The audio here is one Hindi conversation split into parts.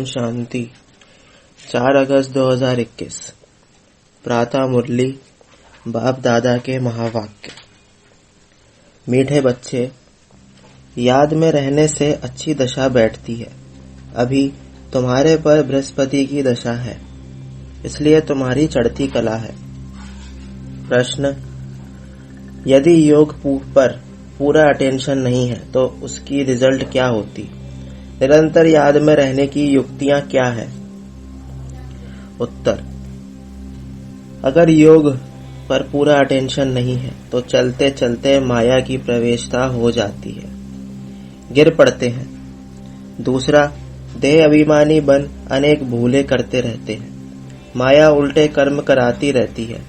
ओम शांति। 4 अगस्त 2021 प्रातः मुरली बाप दादा के महावाक्य। मीठे बच्चे, याद में रहने से अच्छी दशा बैठती है। अभी तुम्हारे पर बृहस्पति की दशा है, इसलिए तुम्हारी चढ़ती कला है। प्रश्न, यदि योग पर पूरा अटेंशन नहीं है तो उसकी रिजल्ट क्या होती? निरंतर याद में रहने की युक्तियां क्या है? उत्तर, अगर योग पर पूरा अटेंशन नहीं है तो चलते चलते माया की प्रवेशता हो जाती है, गिर पड़ते हैं। दूसरा, देह अभिमानी बन अनेक भूले करते रहते हैं। माया उल्टे कर्म कराती रहती है,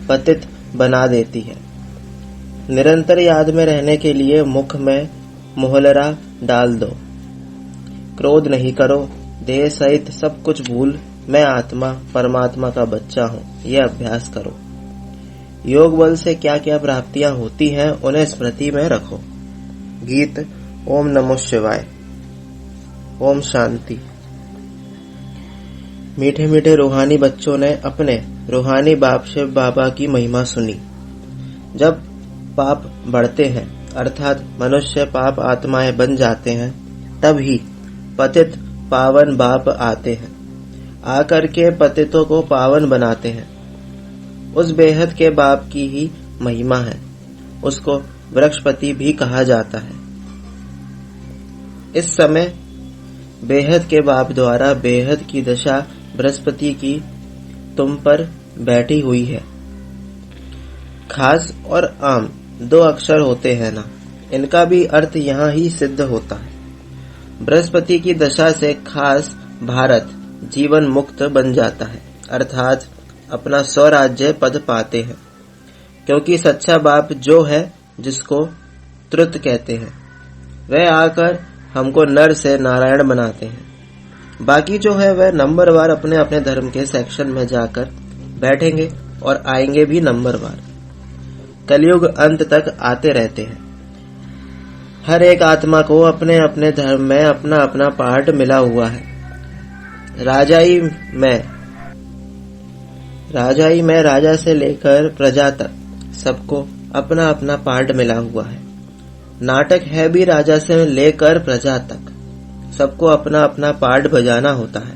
पतित बना देती है। निरंतर याद में रहने के लिए मुख में मोहलरा डाल दो। क्रोध नहीं करो, देह सहित सब कुछ भूल मैं आत्मा परमात्मा का बच्चा हूँ, यह अभ्यास करो। योग बल से क्या क्या प्राप्तियां होती हैं उन्हें स्मृति में रखो। गीत ओम नमो शिवाय। ओम शांति। मीठे मीठे रूहानी बच्चों ने अपने रूहानी बाप शिव बाबा की महिमा सुनी। जब पाप बढ़ते हैं अर्थात मनुष्य पाप आत्माएं बन जाते हैं, तब ही पतित पावन बाप आते हैं, आकर के पतितों को पावन बनाते हैं। उस बेहद के बाप की ही महिमा है, उसको वृक्षपति भी कहा जाता है। इस समय बेहद के बाप द्वारा बेहद की दशा बृहस्पति की तुम पर बैठी हुई है। खास और आम 2 अक्षर होते हैं ना, इनका भी अर्थ यहाँ ही सिद्ध होता है। बृहस्पति की दशा से खास भारत जीवन मुक्त बन जाता है, अर्थात अपना स्वराज्य पद पाते हैं। क्योंकि सच्चा बाप जो है, जिसको त्रुत कहते हैं, वह आकर हमको नर से नारायण बनाते हैं। बाकी जो है वह नंबरवार अपने अपने धर्म के सेक्शन में जाकर बैठेंगे और आएंगे भी नंबरवार। कलयुग अंत तक आते रहते हैं। हर एक आत्मा को अपने अपने धर्म में अपना अपना पार्ट मिला हुआ है। राजाई में राजा से लेकर प्रजा तक सबको अपना अपना पार्ट मिला हुआ है। नाटक है भी राजा से लेकर प्रजा तक, सबको अपना अपना पार्ट बजाना होता है।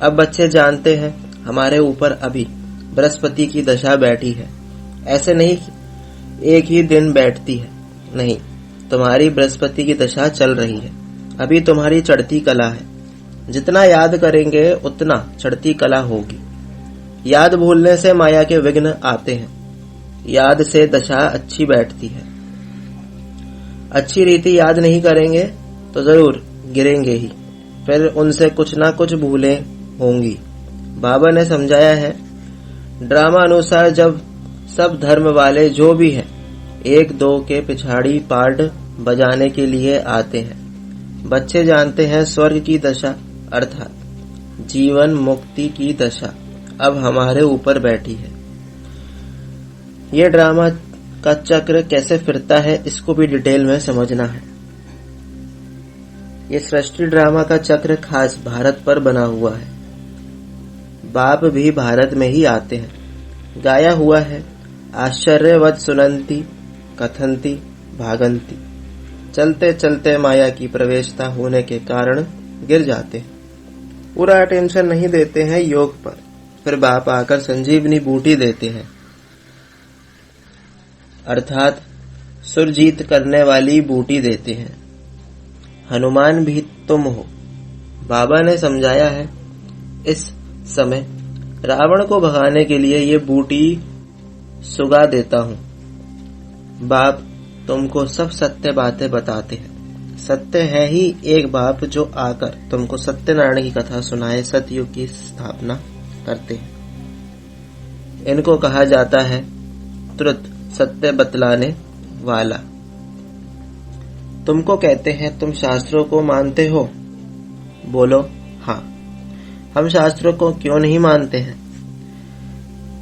अब बच्चे जानते हैं हमारे ऊपर अभी बृहस्पति की दशा बैठी है। ऐसे नहीं एक ही दिन बैठती है, नहीं, तुम्हारी बृहस्पति की दशा चल रही है। अभी तुम्हारी चढ़ती कला है। जितना याद करेंगे उतना चढ़ती कला होगी। याद भूलने से माया के विघ्न आते हैं। याद से दशा अच्छी बैठती है। अच्छी रीति याद नहीं करेंगे तो जरूर गिरेंगे ही, फिर उनसे कुछ ना कुछ भूलें होंगी। बाबा ने समझाया है, ड्रामा अनुसार जब सब धर्म वाले जो भी हैं 1-2 के पिछाड़ी पार्ट बजाने के लिए आते हैं। बच्चे जानते हैं स्वर्ग की दशा अर्थात जीवन मुक्ति की दशा अब हमारे ऊपर बैठी है। ये ड्रामा का चक्र कैसे फिरता है इसको भी डिटेल में समझना है। ये सृष्टि ड्रामा का चक्र खास भारत पर बना हुआ है। बाप भी भारत में ही आते हैं। गाया हुआ है, आश्चर्यवत सुनंती कथंती भागंती। चलते चलते माया की प्रवेशता होने के कारण गिर जाते हैं। पूरा अटेंशन नहीं देते हैं योग पर, फिर बाप आकर संजीवनी बूटी देते हैं, अर्थात सुरजीत करने वाली बूटी देते हैं। हनुमान भी तुम हो। बाबा ने समझाया है, इस समय रावण को भगाने के लिए ये बूटी सुगा देता हूँ। बाप तुमको सब सत्य बातें बताते हैं। सत्य है ही एक बाप जो आकर तुमको सत्यनारायण की कथा सुनाए, सतयुग की स्थापना करते हैं। इनको कहा जाता है त्रुत, सत्य बतलाने वाला। तुमको कहते हैं तुम शास्त्रों को मानते हो? बोलो हाँ। हम शास्त्रों को क्यों नहीं मानते हैं?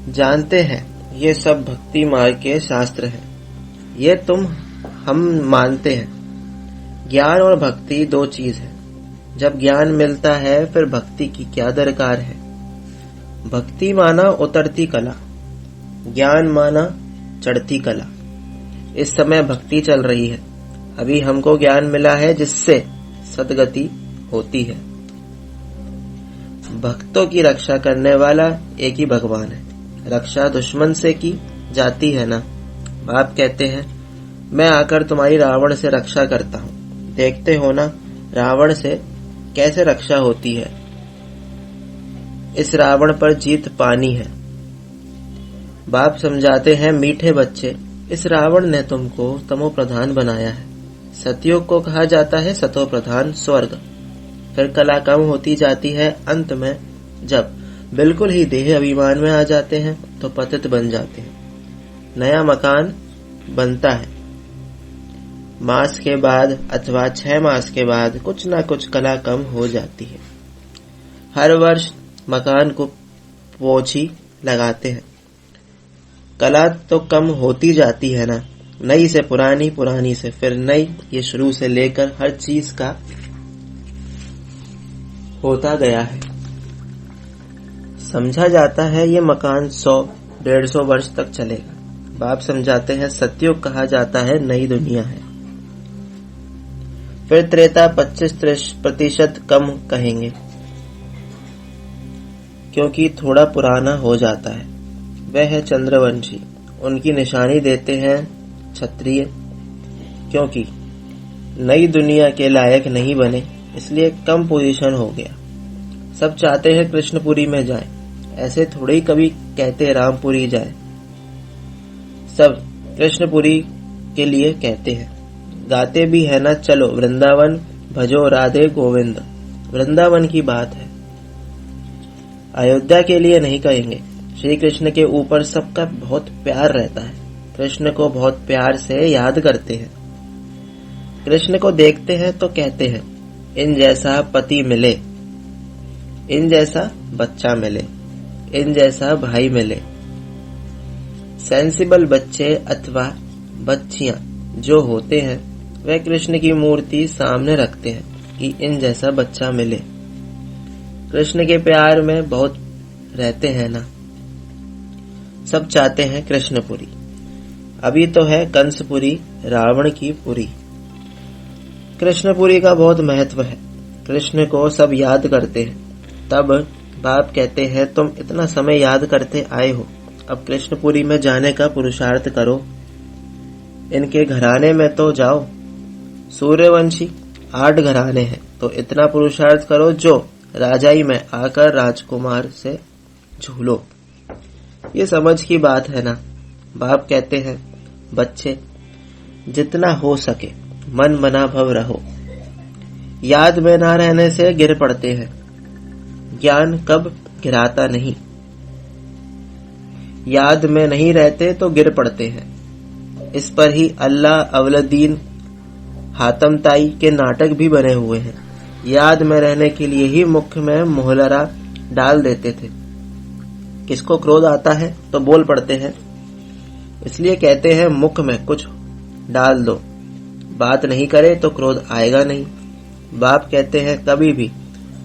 जानते हैं ये सब भक्ति मार्ग के शास्त्र हैं। ये हम मानते हैं। ज्ञान और भक्ति 2 चीज है। जब ज्ञान मिलता है फिर भक्ति की क्या दरकार है। भक्ति माना उतरती कला, ज्ञान माना चढ़ती कला। इस समय भक्ति चल रही है, अभी हमको ज्ञान मिला है जिससे सद्गति होती है। भक्तों की रक्षा करने वाला एक ही भगवान है। रक्षा दुश्मन से की जाती है ना। बाप कहते हैं मैं आकर तुम्हारी रावण से रक्षा करता हूँ, देखते हो ना रावण से कैसे रक्षा होती है। इस रावण पर जीत पानी है। बाप समझाते हैं मीठे बच्चे, इस रावण ने तुमको तमो प्रधान बनाया है। सतयुग को कहा जाता है सतो प्रधान स्वर्ग। फिर कला कम होती जाती है, अंत में जब बिल्कुल ही देह अभिमान में आ जाते हैं तो पतित बन जाते हैं। नया मकान बनता है, मास के बाद अथवा 6 मास के बाद कुछ ना कुछ कला कम हो जाती है। हर वर्ष मकान को पोछी लगाते हैं, कला तो कम होती जाती है ना। नई से पुरानी, पुरानी से फिर नई, ये शुरू से लेकर हर चीज का होता गया है। समझा जाता है ये मकान 100-150 वर्ष तक चलेगा। बाप समझाते हैं सतयुग कहा जाता है नई दुनिया है। फिर त्रेता 25-30% कम कहेंगे क्योंकि थोड़ा पुराना हो जाता है। वह है चंद्रवंशी, उनकी निशानी देते हैं क्षत्रिय, क्योंकि नई दुनिया के लायक नहीं बने इसलिए कम पोजीशन हो गया। सब चाहते हैं कृष्णपुरी में जाए, ऐसे थोड़े ही कभी कहते रामपुरी जाए। सब कृष्णपुरी के लिए कहते हैं, गाते भी है ना चलो वृंदावन भजो राधे गोविंद। वृंदावन की बात है, अयोध्या के लिए नहीं कहेंगे। श्री कृष्ण के ऊपर सबका बहुत प्यार रहता है, कृष्ण को बहुत प्यार से याद करते हैं। कृष्ण को देखते हैं तो कहते हैं इन जैसा पति मिले, इन जैसा बच्चा मिले, इन जैसा भाई मिले। सेंसिबल बच्चे अथवा बच्चियां जो होते हैं वह कृष्ण की मूर्ति सामने रखते हैं कि इन जैसा बच्चा मिले। कृष्ण के प्यार में बहुत रहते हैं ना। सब चाहते हैं कृष्णपुरी। अभी तो है कंसपुरी, रावण की पुरी। कृष्णपुरी का बहुत महत्व है, कृष्ण को सब याद करते हैं। तब बाप कहते हैं तुम इतना समय याद करते आए हो, अब कृष्णपुरी में जाने का पुरुषार्थ करो। इनके घराने में तो जाओ। सूर्यवंशी 8 घराने हैं, तो इतना पुरुषार्थ करो जो राजाई में आकर राजकुमार से झूलो। ये समझ की बात है ना। बाप कहते हैं बच्चे जितना हो सके मन मना भव रहो। याद में ना रहने से गिर पड़ते हैं, ज्ञान कब गिराता नहीं। याद में नहीं रहते तो गिर पड़ते हैं। इस पर ही अल्लाह अवलदीन हातम ताई के नाटक भी बने हुए हैं। याद में रहने के लिए ही मुख में मोहलरा डाल देते थे। किसको क्रोध आता है तो बोल पड़ते हैं, इसलिए कहते हैं मुख में कुछ डाल दो, बात नहीं करे तो क्रोध आएगा नहीं। बाप कहते हैं कभी भी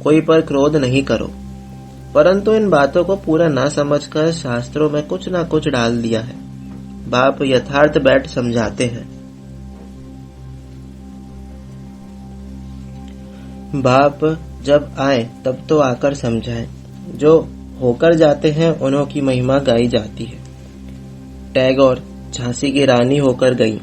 कोई पर क्रोध नहीं करो, परंतु इन बातों को पूरा ना समझकर शास्त्रों में कुछ ना कुछ डाल दिया है। बाप यथार्थ बैठ समझाते हैं। बाप जब आए तब तो आकर समझाएं, जो होकर जाते हैं उन्हों की महिमा गाई जाती है। टैगोर झांसी की रानी होकर गई,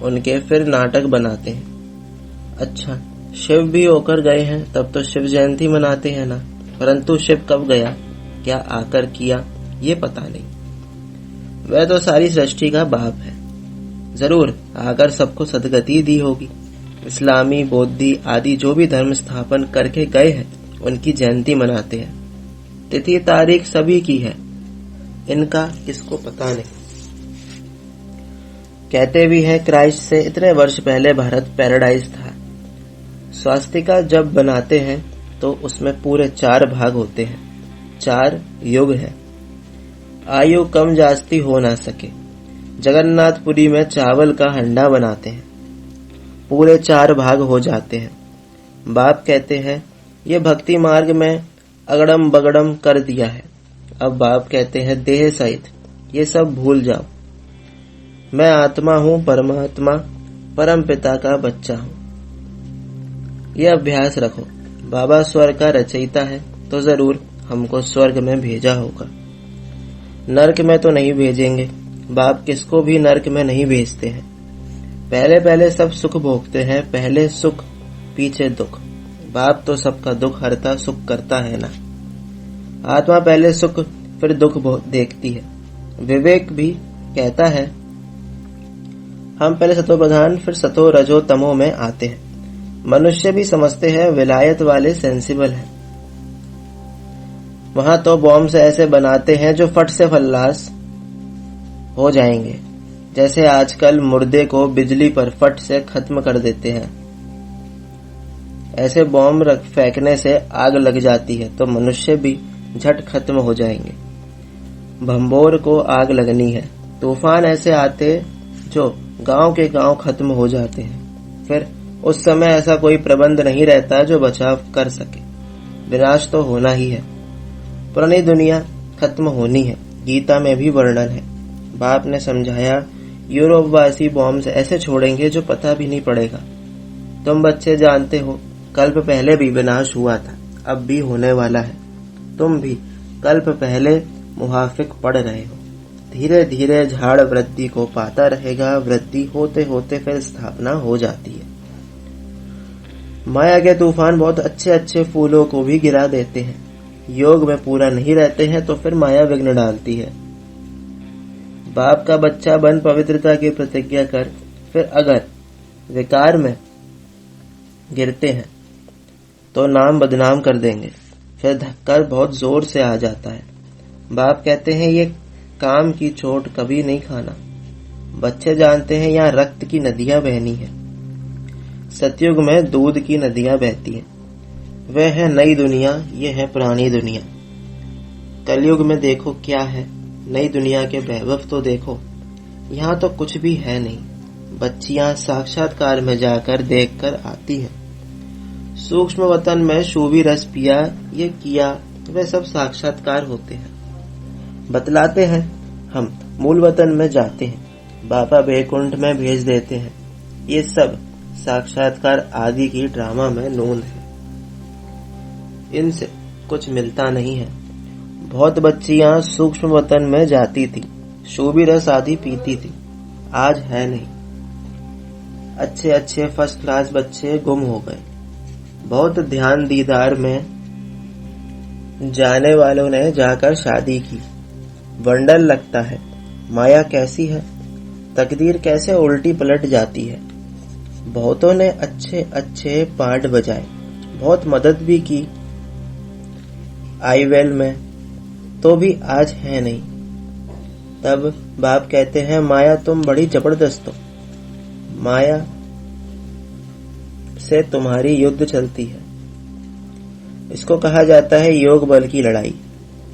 उनके फिर नाटक बनाते हैं। अच्छा, शिव भी होकर गए हैं तब तो शिव जयंती मनाते हैं ना, परंतु शिव कब गया, क्या आकर किया, ये पता नहीं। वह तो सारी सृष्टि का बाप है, जरूर आकर सबको सदगति दी होगी। इस्लामी, बौद्धि आदि जो भी धर्म स्थापन करके गए हैं उनकी जयंती मनाते हैं। तिथि तारीख सभी की है, इनका किसको पता नहीं। कहते भी हैं क्राइस्ट से इतने वर्ष पहले भारत पैराडाइज था। स्वास्तिका जब बनाते हैं तो उसमें पूरे 4 भाग होते हैं, 4 युग है। आयु कम जास्ती हो ना सके। जगन्नाथपुरी में चावल का हंडा बनाते हैं, पूरे 4 भाग हो जाते हैं। बाप कहते हैं ये भक्ति मार्ग में अगड़म बगड़म कर दिया है। अब बाप कहते हैं देह सहित ये सब भूल जाओ, मैं आत्मा हूँ, परमात्मा परम पिता का बच्चा हूँ। ये अभ्यास रखो। बाबा स्वर्ग का रचयिता है तो जरूर हमको स्वर्ग में भेजा होगा, नरक में तो नहीं भेजेंगे। बाप किसको भी नरक में नहीं भेजते हैं। पहले पहले सब सुख भोगते हैं, पहले सुख पीछे दुख। बाप तो सबका दुख हरता सुख करता है ना। आत्मा पहले सुख फिर दुख देखती है। विवेक भी कहता है हम पहले सतो प्रधान फिर सतो रजो तमो में आते हैं। मनुष्य भी समझते हैं विलायत वाले सेंसिबल हैं। वहां तो बॉम्ब से ऐसे बनाते हैं जो फट से फल्लास हो जाएंगे, जैसे आजकल मुर्दे को बिजली पर फट से खत्म कर देते हैं। ऐसे बॉम्ब फेंकने से आग लग जाती है तो मनुष्य भी झट खत्म हो जाएंगे। भंबोर को आग लगनी है। तूफान ऐसे आते जो गांव के गांव खत्म हो जाते हैं। फिर उस समय ऐसा कोई प्रबंध नहीं रहता जो बचाव कर सके। विनाश तो होना ही है। पुरानी दुनिया खत्म होनी है। गीता में भी वर्णन है। बाप ने समझाया यूरोपवासी बॉम्ब ऐसे छोड़ेंगे जो पता भी नहीं पड़ेगा। तुम बच्चे जानते हो कल्प पहले भी विनाश हुआ था, अब भी होने वाला है। तुम भी कल्प पहले मुहाफिक पढ़ रहे हो। धीरे धीरे झाड़ वृद्धि को पाता रहेगा। वृद्धि होते होते फिर स्थापना हो जाती है। माया के तूफान बहुत अच्छे अच्छे फूलों को भी गिरा देते हैं। योग में पूरा नहीं रहते हैं तो फिर माया विघ्न डालती है। बाप का बच्चा बन पवित्रता की प्रतिज्ञा कर, फिर अगर विकार में गिरते हैं तो नाम बदनाम कर देंगे। फिर धक्का बहुत जोर से आ जाता है। बाप कहते हैं ये काम की चोट कभी नहीं खाना। बच्चे जानते हैं यहाँ रक्त की नदियां बहनी है। सतयुग में दूध की नदियां बहती हैं। वह है नई दुनिया, ये है पुरानी दुनिया। कलयुग में देखो क्या है। नई दुनिया के वैभव तो देखो। यहाँ तो कुछ भी है नहीं। बच्चियां साक्षात्कार में जाकर देखकर आती हैं। सूक्ष्म वतन में शूभी रस पिया, ये किया, वे सब साक्षात्कार होते हैं। बतलाते हैं हम मूल वतन में जाते हैं, बाबा बैकुंठ में भेज देते हैं। ये सब साक्षात्कार आदि की ड्रामा में नोंद है। इनसे कुछ मिलता नहीं है। बहुत बच्चियां सूक्ष्म वतन में जाती थी, शोभी रस आदि पीती थी, आज है नहीं। अच्छे अच्छे फर्स्ट क्लास बच्चे गुम हो गए। बहुत ध्यान दीदार में जाने वालों ने जाकर शादी की। वंडर लगता है माया कैसी है, तकदीर कैसे उल्टी पलट जाती है। बहुतों ने अच्छे अच्छे पार्ट बजाए, बहुत मदद भी की आईवेल में, तो भी आज है नहीं। तब बाप कहते हैं माया तुम बड़ी जबरदस्त हो। माया से तुम्हारी युद्ध चलती है। इसको कहा जाता है योग बल की लड़ाई।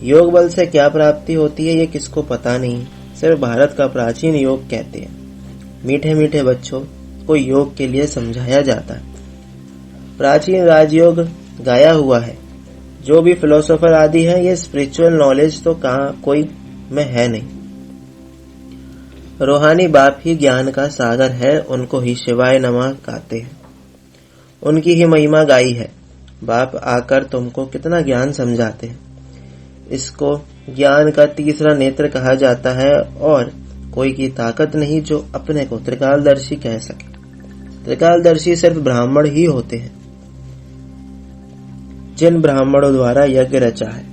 योग बल से क्या प्राप्ति होती है ये किसको पता नहीं, सिर्फ भारत का प्राचीन योग कहते हैं। मीठे मीठे बच्चों को योग के लिए समझाया जाता है। प्राचीन राजयोग गाया हुआ है। जो भी फिलोसोफर आदि है ये स्पिरिचुअल नॉलेज तो कहाँ कोई में है नहीं। रूहानी बाप ही ज्ञान का सागर है, उनको ही शिवाय नमः गाते हैं, उनकी ही महिमा गाई है। बाप आकर तुमको कितना ज्ञान समझाते हैं। इसको ज्ञान का तीसरा नेत्र कहा जाता है और कोई की ताकत नहीं जो अपने को त्रिकालदर्शी कह सके। त्रिकालदर्शी सिर्फ ब्राह्मण ही होते हैं, जिन ब्राह्मणों द्वारा यज्ञ रचा है।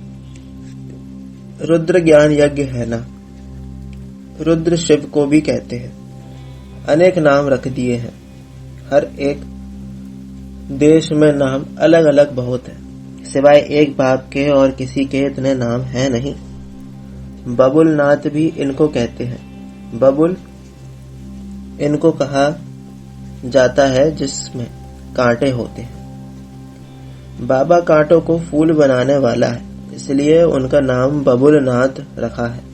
रुद्र ज्ञान यज्ञ है ना। रुद्र शिव को भी कहते हैं। अनेक नाम रख दिए हैं। हर एक देश में नाम अलग अलग बहुत है, सिवाय एक बाप के और किसी के इतने नाम है नहीं। बबुल नाथ भी इनको कहते हैं। बबुल इनको कहा जाता है जिसमें कांटे होते हैं। बाबा कांटों को फूल बनाने वाला है, इसलिए उनका नाम बबुल नाथ रखा है।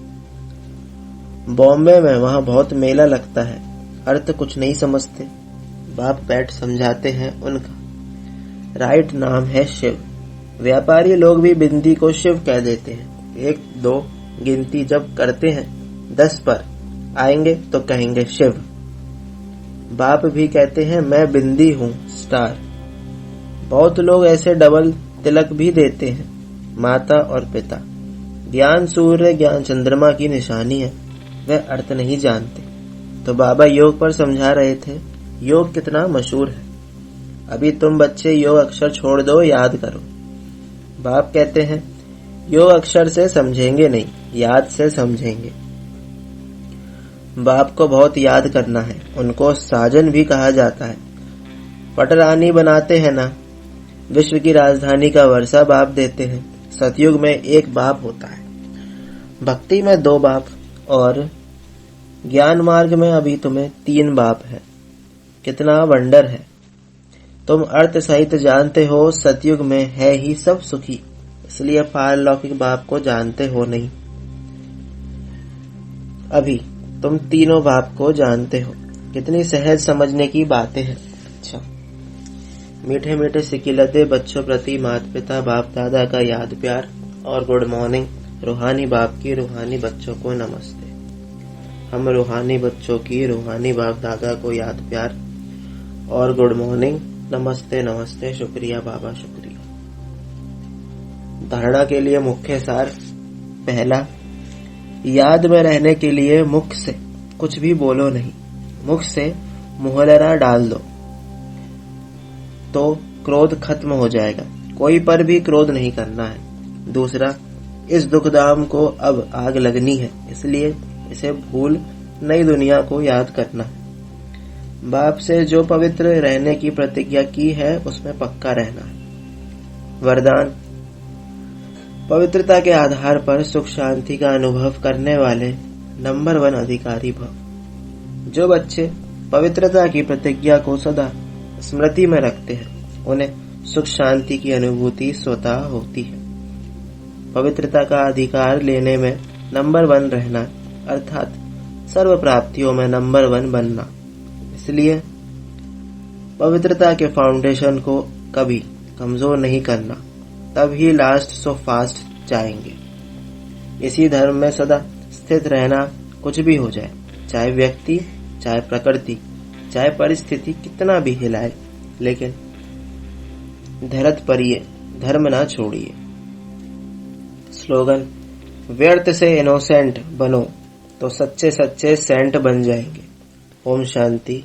बॉम्बे में वहां बहुत मेला लगता है, अर्थ कुछ नहीं समझते। बाप बैठ समझाते हैं। उनका राइट नाम है शिव। व्यापारी लोग भी बिंदी को शिव कह देते हैं। 1 2 गिनती जब करते हैं 10 पर आएंगे तो कहेंगे शिव। बाप भी कहते हैं मैं बिंदी हूँ स्टार। बहुत लोग ऐसे डबल तिलक भी देते हैं। माता और पिता, ज्ञान सूर्य ज्ञान चंद्रमा की निशानी है, वह अर्थ नहीं जानते। तो बाबा योग पर समझा रहे थे योग कितना मशहूर है। अभी तुम बच्चे योग अक्षर छोड़ दो, याद करो। बाप कहते हैं योग अक्षर से समझेंगे नहीं, याद से समझेंगे। बाप को बहुत याद करना है। उनको साजन भी कहा जाता है। पटरानी बनाते हैं ना, विश्व की राजधानी का वर्षा बाप देते हैं। सतयुग में 1 बाप होता है, भक्ति में 2 बाप और ज्ञान मार्ग में अभी तुम्हें 3 बाप है। कितना वंडर है। तुम अर्थ सहित जानते हो सतयुग में है ही सब सुखी, इसलिए पारलौकिक बाप को जानते हो नहीं। अभी तुम तीनों बाप को जानते हो। कितनी सहज समझने की बातें हैं। अच्छा, मीठे मीठे सिकिलते बच्चों प्रति माता पिता बाप दादा का याद प्यार और गुड मॉर्निंग। रूहानी बाप की रूहानी बच्चों को नमस्ते। हम रूहानी बच्चों की रूहानी बाप दादा को याद प्यार और गुड मॉर्निंग, नमस्ते नमस्ते, शुक्रिया बाबा शुक्रिया। धारणा के लिए मुख्य सार। पहला, याद में रहने के लिए मुख से कुछ भी बोलो नहीं। मुख से मुहलरा डाल दो तो क्रोध खत्म हो जाएगा। कोई पर भी क्रोध नहीं करना है। दूसरा, इस दुखधाम को अब आग लगनी है, इसलिए इसे भूल नई दुनिया को याद करना है। बाप से जो पवित्र रहने की प्रतिज्ञा की है उसमें पक्का रहना है। वरदान, पवित्रता के आधार पर सुख शांति का अनुभव करने वाले नंबर 1 अधिकारी भव। जो बच्चे पवित्रता की प्रतिज्ञा को सदा स्मृति में रखते हैं उन्हें सुख शांति की अनुभूति स्वतः होती है। पवित्रता का अधिकार लेने में नंबर 1 रहना अर्थात सर्व प्राप्तियों में नंबर 1 बनना। इसलिए पवित्रता के फाउंडेशन को कभी कमजोर नहीं करना, तब ही लास्ट सो फास्ट जाएंगे। इसी धर्म में सदा स्थित रहना, कुछ भी हो जाए, चाहे व्यक्ति, चाहे प्रकृति, चाहे परिस्थिति कितना भी हिलाए, लेकिन धरत परिये धर्म ना छोड़िए। स्लोगन, व्यर्थ से इनोसेंट बनो तो सच्चे सच्चे सेंट बन जाएंगे। ओम शांति।